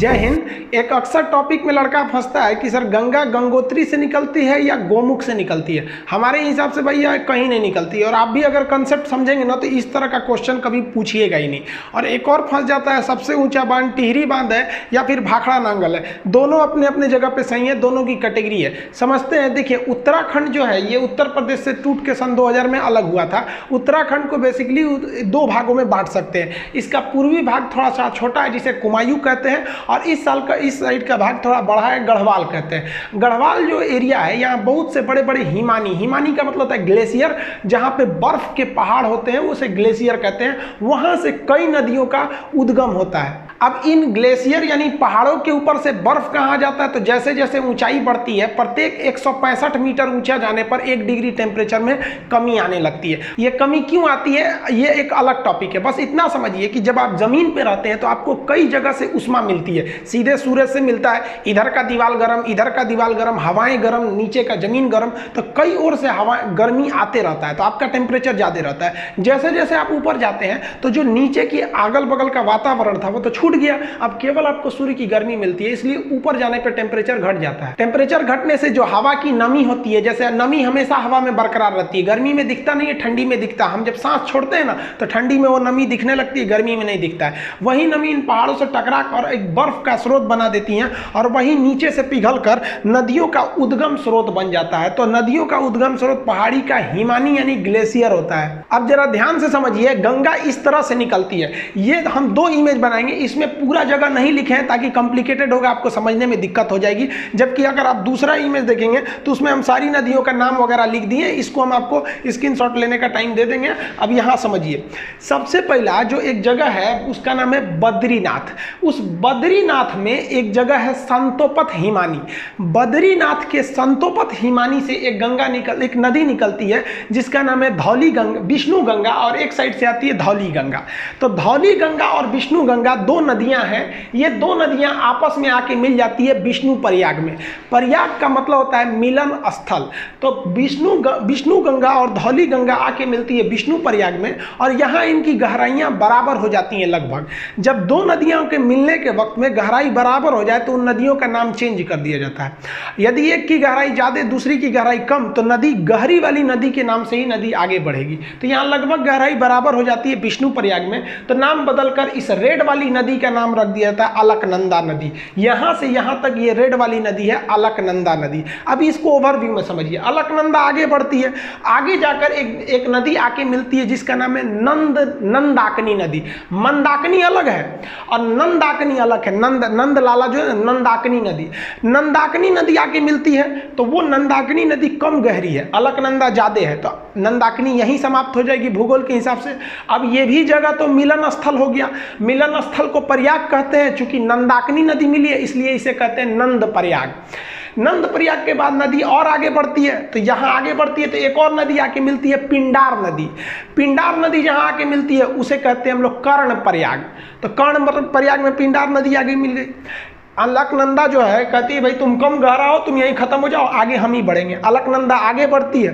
जय हिंद। एक अक्सर टॉपिक में लड़का फंसता है कि सर गंगा गंगोत्री से निकलती है या गोमुख से निकलती है। हमारे हिसाब से भैया कहीं नहीं निकलती है, और आप भी अगर कंसेप्ट समझेंगे ना तो इस तरह का क्वेश्चन कभी पूछिएगा ही नहीं। और एक और फंस जाता है, सबसे ऊंचा बांध टिहरी बांध है या फिर भाखड़ा नांगल है। दोनों अपने अपने जगह पे सही है, दोनों की कैटेगरी है। समझते हैं, देखिए उत्तराखंड जो है ये उत्तर प्रदेश से टूट के सन 2000 में अलग हुआ था। उत्तराखंड को बेसिकली दो भागों में बांट सकते हैं। इसका पूर्वी भाग थोड़ा सा छोटा है जिसे कुमायूं कहते हैं, और इस साइड का भाग थोड़ा बड़ा है, गढ़वाल कहते हैं। गढ़वाल जो एरिया है यहाँ बहुत से बड़े बड़े हिमानी का मतलब होता है ग्लेशियर, जहाँ पे बर्फ के पहाड़ होते हैं उसे ग्लेशियर कहते हैं। वहाँ से कई नदियों का उद्गम होता है। अब इन ग्लेशियर यानी पहाड़ों के ऊपर से बर्फ कहाँ जाता है, तो जैसे जैसे ऊंचाई बढ़ती है प्रत्येक 165 मीटर ऊंचा जाने पर 1 डिग्री टेम्परेचर में कमी आने लगती है। ये कमी क्यों आती है ये एक अलग टॉपिक है। बस इतना समझिए कि जब आप जमीन पे रहते हैं तो आपको कई जगह से उष्मा मिलती है। सीधे सूरज से मिलता है, इधर का दीवाल गर्म, इधर का दीवाल गर्म, हवाएं गर्म, नीचे का जमीन गर्म, तो कई ओर से हवा गर्मी आते रहता है, तो आपका टेम्परेचर ज़्यादा रहता है। जैसे जैसे आप ऊपर जाते हैं तो जो नीचे की अगल बगल का वातावरण था वो तो छूट गया, अब केवल आपको सूर्य की गर्मी मिलती है, इसलिए ऊपर जाने पर टेम्परेचर घट जाता है। टेम्परेचर घटने से जो हवा की नमी होती है, जैसे नमी हमेशा हवा में बरकरार रहती है, गर्मी में दिखता नहीं है, ठंडी में दिखता है। हम जब सांस छोड़ते हैं ना तो ठंडी में वो नमी दिखने लगती है, गर्मी में नहीं दिखता है। वही नमी इन पहाड़ों से टकरा कर एक बर्फ का स्रोत बना देती हैं, और वही नीचे से पिघल कर नदियों का उद्गम स्रोत बन जाता है। तो नदियों का उद्गम स्रोत पहाड़ी का हिमानी यानी ग्लेशियर होता है। अब जरा ध्यान से समझिए, गंगा इस तरह से निकलती है। ये हम 2 इमेज बनाएंगे, इसमें पूरा जगह नहीं लिखे हैं ताकि कॉम्प्लिकेटेड होगा, आपको समझने में दिक्कत हो जाएगी। जबकि अगर आप दूसरा इमेज देखेंगे तो उसमें हम सारी नदियों का नाम वगैरह लिख दिए, इसको हम आपको स्क्रीनशॉट लेने का टाइम दे देंगे। अब यहाँ समझिए, सबसे पहला जो एक जगह है उसका नाम है बद्रीनाथ। उस बद्रीनाथ में एक जगह है संतोपत हिमानी। बद्रीनाथ के संतोपत हिमानी से एक नदी निकलती है जिसका नाम है धौली गंगा, विष्णु गंगा, और एक साइड से आती है धौली गंगा। तो धौली गंगा और विष्णु गंगा 2 नदियां हैं। ये 2 नदियां आपस में आके मिल जाती है विष्णु प्रयाग में। प्रयाग का मतलब होता है मिलन स्थल। तो विष्णु गंगा और धौली गंगा आके मिलती है विष्णु प्रयाग में, और यहाँ इनकी गहराइयाँ बराबर हो जाती हैं लगभग। जब 2 नदियों के मिलने के वक्त में गहराई बराबर हो जाए तो उन नदियों का नाम चेंज कर दिया जाता है। यदि एक की गहराई ज़्यादा दूसरी की गहराई कम तो नदी गहरी वाली नदी के नाम से ही नदी आगे बढ़ेगी। तो यहाँ लगभग गहराई बराबर हो जाती है विष्णु प्रयाग में, तो नाम बदलकर इस रेड वाली नदी का नाम रख दिया जाता है अलकनंदा नदी। यहाँ से यहाँ तक ये रेड वाली नदी है अलकनंदा नदी। अब इसको ओवरव्यू में समझिए। अलकनंदा आगे बढ़ती है, आगे जाकर एक नदी आके मिलती है जिसका नाम है नंदाकिनी नदी। मंदाकिनी अलग है और नंदाकिनी अलग है। नंद लाला जो है नंदाकिनी नदी आके मिलती है, तो वो नंदाकिनी नदी कम गहरी है, अलकनंदा ज्यादा है, तो नंदाकिनी यहीं समाप्त हो जाएगी भूगोल के हिसाब से। अब ये भी जगह तो मिलन स्थल हो गया। मिलन स्थल को प्रयाग कहते हैं, चूंकि नंदाकिनी नदी मिली है इसलिए इसे कहते हैं नंद प्रयाग। नंद प्रयाग के बाद नदी और आगे बढ़ती है, तो यहाँ आगे बढ़ती है तो एक और नदी आके मिलती है पिंडार नदी। पिंडार नदी जहाँ आके मिलती है उसे कहते हैं हम लोग कर्ण प्रयाग। तो कर्ण प्रयाग में पिंडार नदी आगे मिल गई। अलकनंदा जो है कहती है भाई तुम कम गहरा हो, तुम यहीं खत्म हो जाओ, आगे हम ही बढ़ेंगे। अलकनंदा आगे बढ़ती है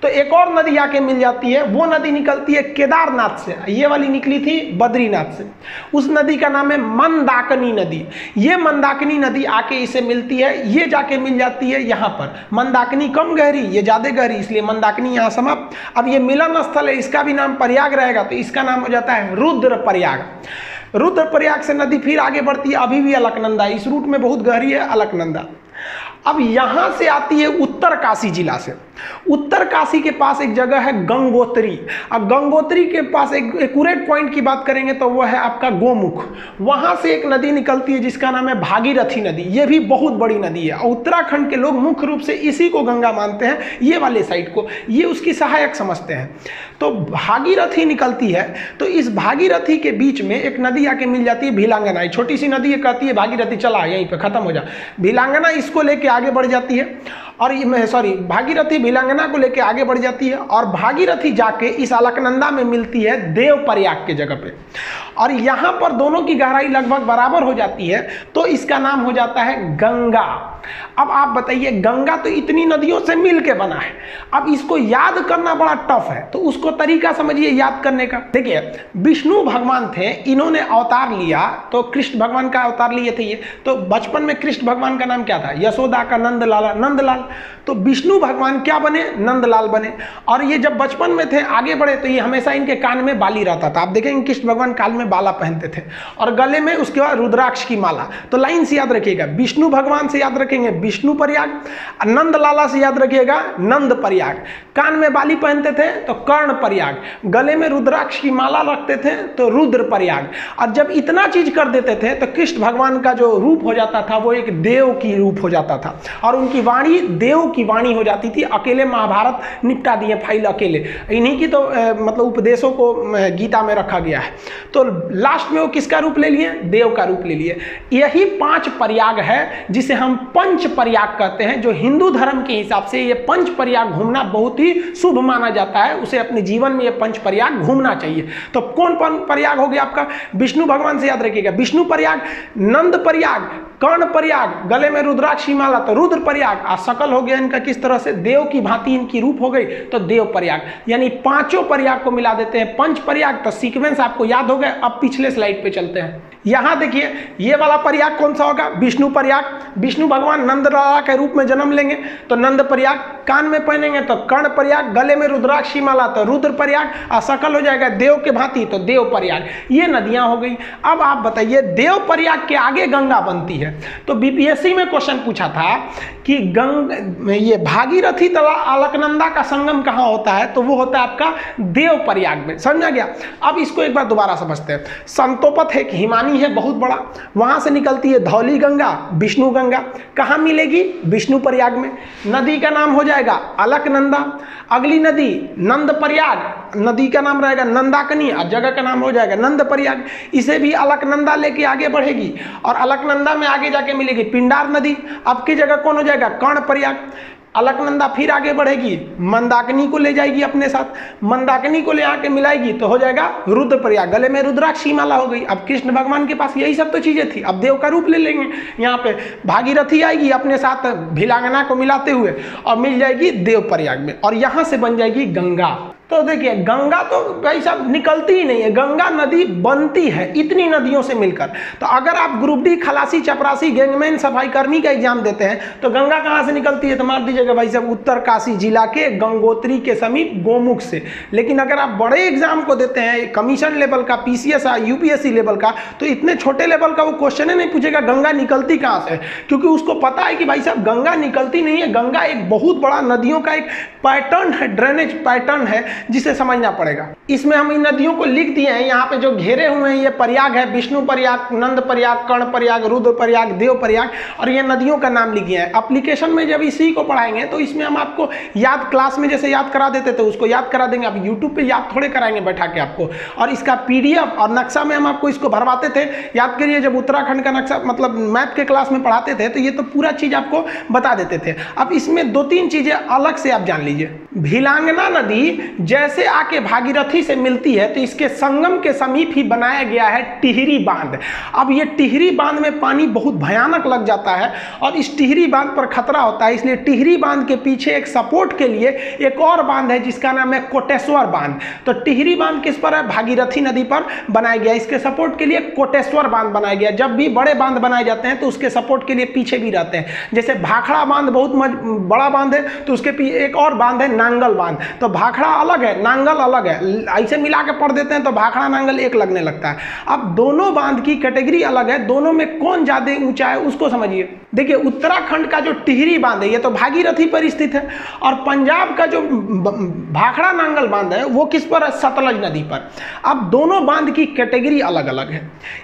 तो एक और नदी आके मिल जाती है, वो नदी निकलती है केदारनाथ से। ये वाली निकली थी बद्रीनाथ से। उस नदी का नाम है मंदाकिनी नदी। ये मंदाकिनी नदी आके इसे मिलती है, ये जाके मिल जाती है यहाँ पर। मंदाकिनी कम गहरी, ये ज़्यादा गहरी, इसलिए मंदाकिनी यहाँ समाप्त। अब ये मिलन स्थल है, इसका भी नाम प्रयाग रहेगा, तो इसका नाम हो जाता है रुद्र प्रयाग। रुद्र प्रयाग से नदी फिर आगे बढ़ती है, अभी भी अलकनंदा, इस रूट में बहुत गहरी है अलकनंदा। अब यहाँ से आती है उत्तरकाशी जिला से। उत्तरकाशी के पास एक जगह है गंगोत्री। अब गंगोत्री के पास एक एक्यूरेट पॉइंट की बात करेंगे तो वो है आपका गोमुख। वहाँ से एक नदी निकलती है जिसका नाम है भागीरथी नदी। ये भी बहुत बड़ी नदी है, उत्तराखंड के लोग मुख्य रूप से इसी को गंगा मानते हैं, ये वाले साइड को, ये उसकी सहायक समझते हैं। तो भागीरथी निकलती है, तो इस भागीरथी के बीच में एक नदी आके मिल जाती है भिलांगना। छोटी सी नदी कहती है भागीरथी चला यहीं पे खत्म हो जा। भिलांगना इसको लेके आगे बढ़ जाती है और भागीरथी भिलांगना को लेकर आगे बढ़ जाती है और भागीरथी जाके इस अलकनंदा में मिलती है देवप्रयाग के जगह पे, और यहाँ पर दोनों की गहराई लगभग बराबर हो जाती है, तो इसका नाम हो जाता है गंगा। अब आप बताइए, गंगा तो इतनी नदियों से मिल के बना है, अब इसको याद करना बड़ा टफ है, तो उसको तरीका समझिए याद करने का। देखिए, विष्णु भगवान थे, इन्होंने अवतार लिया, तो कृष्ण भगवान का अवतार लिए थे ये। तो बचपन में कृष्ण भगवान का नाम क्या था? यशोदा का नंदलाल। तो विष्णु भगवान क्या बने? नंदलाल बने। और ये जब बचपन में थे, आगे बढ़े, तो ये हमेशा इनके कान में बाली रहता था। आप देखेंगे कृष्ण भगवान कान में बाला पहनते थे और गले में उसके बाद रुद्राक्ष की माला। तो लाइन से याद रखिएगा, विष्णु भगवान से याद रखेंगे विष्णु प्रयाग, नंदलाला से याद रखिएगा नंद प्रयाग, कान में बाली पहनते थे तो कर्ण प्रयाग, गले में रुद्राक्ष की माला रखते थे तो रुद्र प्रयाग। और जब इतना चीज कर देते थे तो कृष्ण भगवान का जो रूप हो जाता था वो एक देव की रूप हो जाता था, और उनकी वाणी देव की वाणी हो जाती थी। अकेले महाभारत निपटा दिए फाइल अकेले, इन्हीं की तो मतलब उपदेशों को गीता में रखा गया है। तो लास्ट में वो किसका रूप ले लिए? देव का रूप ले लिए। यही 5 प्रयाग है जिसे हम पंच प्रयाग कहते हैं, जो हिंदू धर्म के हिसाब से ये पंच प्रयाग घूमना बहुत ही शुभ माना जाता है। उसे अपने जीवन में ये पंच प्रयाग घूमना चाहिए। तो कौन प्रयाग हो गया आपका? विष्णु भगवान से याद रखिएगा विष्णु प्रयाग, नंद प्रयाग, कर्ण प्रयाग, गले में रुद्राक्ष की माला तो रुद्र प्रयाग, और सकल हो गया इनका किस तरह से देव की भांति इनकी रूप हो गई तो देव प्रयाग। यानी 5 प्रयाग को मिला देते हैं पंच प्रयाग। तो सीक्वेंस आपको याद हो गया। अब पिछले स्लाइड पे चलते हैं। यहां देखिए, ये वाला प्रयाग कौन सा होगा? विष्णु प्रयाग। विष्णु भगवान नंदलाला के रूप में जन्म लेंगे तो नंद प्रयाग, कान में पहनेंगे तो कर्ण प्रयाग, गले में रुद्राक्ष की माला तो रुद्र प्रयाग, और सकल हो जाएगा देव के भांति तो देव प्रयाग। ये नदियां हो गई। अब आप बताइए, देव प्रयाग के आगे गंगा बनती है। तो बीपीएससी में क्वेश्चन पूछा था कि ये भागीरथी तथा अलकनंदा का संगम कहां होता है? तो वो होता है आपका देव प्रयाग में। समझा गया? अब इसको एक बार दोबारा समझते हैं। संतोपत है, हिमानी है बहुत बड़ा, वहां से निकलती है धौली गंगा, विष्णु गंगा। कहां मिलेगी? विष्णु प्रयाग में। नदी का नाम हो जाएगा अलकनंदा। अगली नदी नंद प्रयाग, नदी का नाम रहेगा नंदाकनी और जगह का नाम हो जाएगा नंद प्रयाग। इसे भी अलकनंदा लेके आगे बढ़ेगी और अलकनंदा में आगे जाके मिलेगी पिंडार नदी। अब की जगह कौन हो जाएगा? कर्ण प्रयाग। अलकनंदा फिर आगे बढ़ेगी, मंदाकिनी को ले जाएगी अपने साथ, मंदाकिनी को ले आके मिलाएगी तो हो जाएगा रुद्र प्रयाग। गले में रुद्राक्ष की माला हो गई। अब कृष्ण भगवान के पास यही सब तो चीजें थी, अब देव का रूप ले लेंगे। यहाँ पे भागीरथी आएगी अपने साथ भिलांगना को मिलाते हुए और मिल जाएगी देव प्रयाग में, और यहां से बन जाएगी गंगा। तो देखिए, गंगा तो भाई साहब निकलती ही नहीं है, गंगा नदी बनती है इतनी नदियों से मिलकर। तो अगर आप ग्रुप डी, खलासी, चपरासी, गैंगमैन, सफाई कर्मी का एग्जाम देते हैं तो गंगा कहाँ से निकलती है? तो मान दीजिएगा भाई साहब उत्तरकाशी जिला के गंगोत्री के समीप गोमुख से। लेकिन अगर आप बड़े एग्जाम को देते हैं, कमीशन लेवल का, पीसीएस, यूपीएससी लेवल का, तो इतने छोटे लेवल का वो क्वेश्चन ही नहीं पूछेगा गंगा निकलती कहाँ से, क्योंकि उसको पता है कि भाई साहब गंगा निकलती नहीं है। गंगा एक बहुत बड़ा नदियों का एक पैटर्न है, ड्रेनेज पैटर्न है, जिसे समझना पड़ेगा। इसमें हम इन नदियों को लिख दिए हैं, यहाँ पे जो घेरे हुए हैं ये प्रयाग है, विष्णु प्रयाग, नंद प्रयाग, कर्ण प्रयाग, रुद्र प्रयाग, देव प्रयाग, और ये नदियों का नाम लिख दिया है। एप्लीकेशन में जब इसी को पढ़ाएंगे तो इसमें हम आपको याद, क्लास में जैसे याद करा देते थे उसको याद करा देंगे। अब यूट्यूब पे याद थोड़े कराएंगे बैठा के आपको, और इसका पीडीएफ और नक्शा में हम आपको इसको भरवाते थे। याद करिए, जब उत्तराखंड का नक्शा मतलब मैथ के क्लास में पढ़ाते थे तो ये तो पूरा चीज आपको बता देते थे। अब इसमें 2-3 चीजें अलग से आप जान लीजिए। भिलांगना नदी जैसे आके भागीरथी से मिलती है तो इसके संगम के समीप ही बनाया गया है टिहरी बांध। अब ये टिहरी बांध में पानी बहुत भयानक लग जाता है और इस टिहरी बांध पर खतरा होता है, इसलिए टिहरी बांध के पीछे एक सपोर्ट के लिए एक और बांध है जिसका नाम है कोटेश्वर बांध। तो टिहरी बांध किस पर है? भागीरथी नदी पर बनाया गया। इसके सपोर्ट के लिए कोटेश्वर बांध बनाया गया। जब भी बड़े बांध बनाए जाते हैं तो उसके सपोर्ट के लिए पीछे भी रहते हैं। जैसे भाखड़ा बांध बहुत बड़ा बांध है तो उसके पीछे एक और बांध है नांगल बांध। तो भाखड़ा अलग है, नांगल अलग है, ऐसे मिला के पढ़ देते हैं तो भाखड़ा नांगल एक लगने लगता है। अब दोनों बांध की कैटेगरी अलग है, दोनों में कौन ज्यादा ऊंचा है उसको समझिए। देखिए, उत्तराखंड का जो टिहरी बांध है ये तो भागीरथी पर स्थित है, और पंजाब का जो भाखड़ा नांगल बांध है वो किस पर है? सतलज नदी पर। अब दोनों बांध की कैटेगरी अलग अलग है।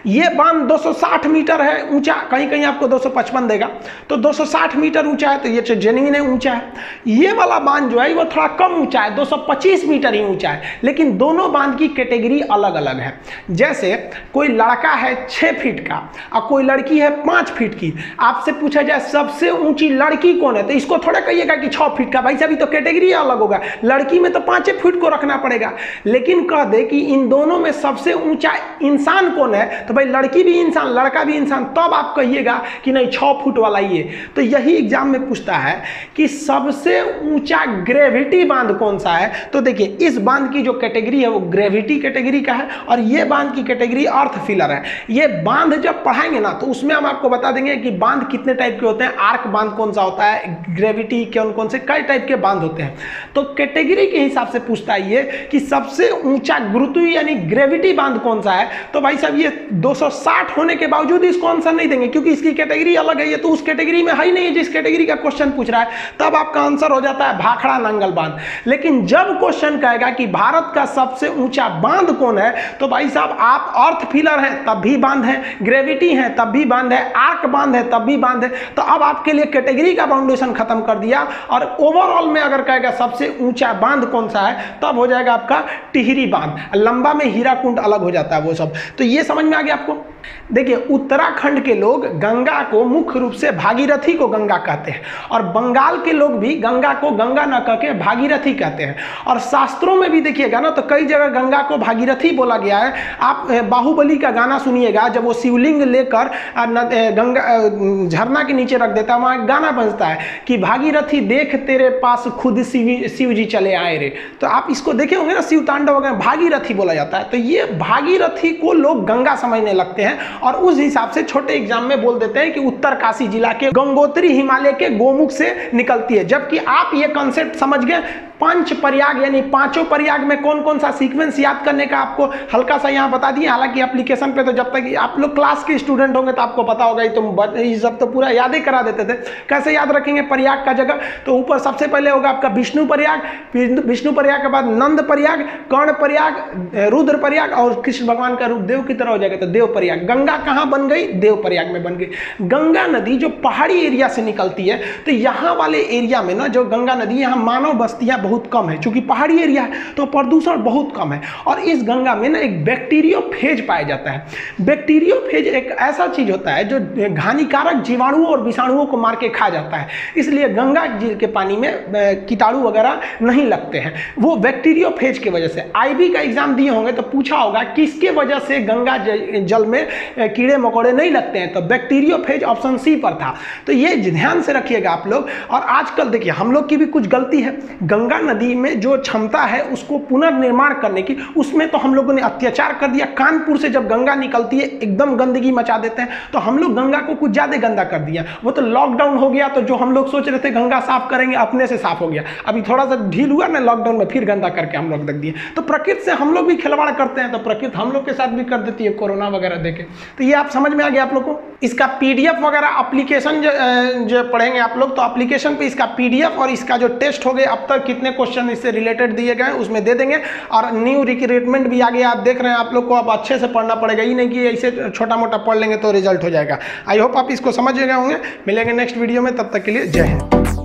ये बांध 260 मीटर है ऊंचा, कहीं कहीं आपको 255 देगा, तो 260 मीटर ऊंचा है, तो ये जेन्युइन है, ऊंचा है। ये वाला बांध जो है वो थोड़ा कम ऊंचा है, 225 मीटर ही ऊंचा है। लेकिन दोनों बांध की कैटेगरी अलग अलग है। जैसे कोई लड़का है 6 फीट का और कोई लड़की है 5 फीट की, आपसे पूछा जाए सबसे ऊंची लड़की कौन है, तो इसको थोड़ा कहिएगा कि 6 फीट का, भाई साहब तो कैटेगरी अलग होगा, लड़की में तो 5 फीट को रखना पड़ेगा। लेकिन कह दे कि इन दोनों में सबसे ऊंचा इंसान कौन है, तो भाई लड़की भी इंसान लड़का भी इंसान, तब आप कहिएगा कि नहीं 6 फुट वाला ही है। तो यही एग्जाम में पूछता है कि सबसे ऊंचा ग्रेविटी बांध कौन सा है। तो देखिए इस बांध की जो कैटेगरी है वो ग्रेविटी कैटेगरी का है और ये बांध की कैटेगरी अर्थ फिलर है। ये बांध जब पढ़ाएंगे ना तो उसमें हम आपको बता देंगे कि बांध कितने टाइप के होते हैं, आर्क बांध कौन सा होता है, ग्रेविटी कौन कौन से कई टाइप के बांध होते हैं। तो कैटेगरी के हिसाब से पूछता है ये कि सबसे ऊंचा गुरुत्व यानी ग्रेविटी बांध कौन सा है। तो भाई साहब ये 260 होने के बावजूद इसको आंसर नहीं देंगे क्योंकि इसकी कैटेगरी अलग है, ये तो उस कैटेगरी में है ही नहीं जिस कैटेगरी का क्वेश्चन पूछ रहा है। तब आपका आंसर हो जाता है भाखड़ा नांगल बांध। लेकिन जब क्वेश्चन कहेगा कि भारत का सबसे ऊंचा बांध कौन है, तो भाई साहब आप अर्थ फिलर हैं तब भी बांध है, ग्रेविटी है तब भी बांध है, आर्क बांध है तब भी बांध है। तो अब आपके लिए कैटेगरी का बाउंडेशन खत्म कर दिया और ओवरऑल में अगर कहेगा सबसे ऊंचा बांध कौन सा है तब हो जाएगा आपका टिहरी बांध, लंबा में हीराकुंड अलग हो जाता है वो सब। तो ये समझ में आ गया आपको। देखिए उत्तराखंड के लोग गंगा को मुख्य रूप से भागीरथी को गंगा कहते हैं और बंगाल के लोग भी गंगा को गंगा न कह के भागीरथी कहते हैं। और शास्त्रों में भी देखिएगा ना तो कई जगह गंगा को भागीरथी बोला गया है। आप बाहुबली का गाना सुनिएगा, जब वो शिवलिंग लेकर गंगा झरना के नीचे रख देता है, वहाँ गाना बजता है कि भागीरथी देख तेरे पास खुद शिव जी चले आए रे। तो आप इसको देखे होंगे ना, शिव तांडव वगैरह भागीरथी बोला जाता है। तो ये भागीरथी को लोग गंगा समझने लगते हैं और उस हिसाब से छोटे एग्जाम में बोल देते हैं कि उत्तरकाशी जिला के गंगोत्री हिमालय के गोमुख से निकलती है। जबकि आप ये कॉन्सेप्ट समझ गए, पंच प्रयाग यानी पांचों प्रयाग में कौन कौन सा सीक्वेंस याद करने का आपको हल्का सा यहाँ बता दिए। हालांकि एप्लीकेशन पे तो जब तक आप लोग क्लास के स्टूडेंट होंगे तो आपको पता होगा, ये सब तो पूरा याद ही करा देते थे। कैसे याद रखेंगे प्रयाग का जगह, तो ऊपर सबसे पहले होगा आपका विष्णु प्रयाग, विष्णु प्रयाग के बाद नंद प्रयाग, कर्ण प्रयाग, रुद्र प्रयाग और कृष्ण भगवान का रूप देव की तरह हो जाएगा तो देव प्रयाग। गंगा कहाँ बन गई, देव प्रयाग में बन गई। गंगा नदी जो पहाड़ी एरिया से निकलती है तो यहाँ वाले एरिया में ना जो गंगा नदी, यहाँ मानव बस्तियां बहुत कम है, क्योंकि पहाड़ी एरिया है तो प्रदूषण बहुत कम है। और इस गंगा में ना एक बैक्टीरियोफेज पाया जाता है। बैक्टीरियोफेज एक ऐसा चीज होता है जो हानिकारक जीवाणुओं और विषाणुओं को मार के खा जाता है, इसलिए गंगा जी के पानी में कीटाणु वगैरह नहीं लगते हैं, वो बैक्टीरियोफेज की वजह से। आईबी का एग्जाम दिए होंगे तो पूछा होगा किसके वजह से गंगा जल में कीड़े मकोड़े नहीं लगते हैं, तो बैक्टीरियोफेज ऑप्शन सी पर था। तो ये ध्यान से रखिएगा आप लोग। और आजकल देखिए हम लोग की भी कुछ गलती है, गंगा नदी में जो क्षमता है उसको पुनर्निर्माण करने की, उसमें तो हम लोगों ने अत्याचार कर दिया। कानपुर से जब गंगा निकलती है एकदम गंदगी मचा देते हैं, तो हम लोग गंगा को कुछ ज्यादा गंदा कर दिया। वो तो लॉकडाउन हो गया तो जो हम लोग सोच रहे थे गंगा साफ करेंगे अपने से साफ हो गया। अभी थोड़ा सा ढील हुआ ना लॉकडाउन में, फिर गंदा करके हम लोग रख दिए। तो प्रकृति से हम लोग भी खिलवाड़ करते हैं तो प्रकृति हम लोग के साथ भी कर देती है कोरोना वगैरह देके। तो ये आप समझ में आ गया आप लोग को। इसका पीडीएफ वगैरह एप्लीकेशन जो पढ़ेंगे आप लोग, तो एप्लीकेशन पे इसका पीडीएफ और इसका जो टेस्ट हो गए अब तक कितने क्वेश्चन इससे रिलेटेड दिए गए उसमें दे देंगे। और न्यू रिक्रूटमेंट भी आ गया, आप देख रहे हैं। आप लोग को अब अच्छे से पढ़ना पड़ेगा, ये नहीं कि ऐसे छोटा मोटा पढ़ लेंगे तो रिजल्ट हो जाएगा। आई होप आप इसको समझ गए होंगे। मिलेंगे नेक्स्ट वीडियो में, तब तक के लिए जय हिंद।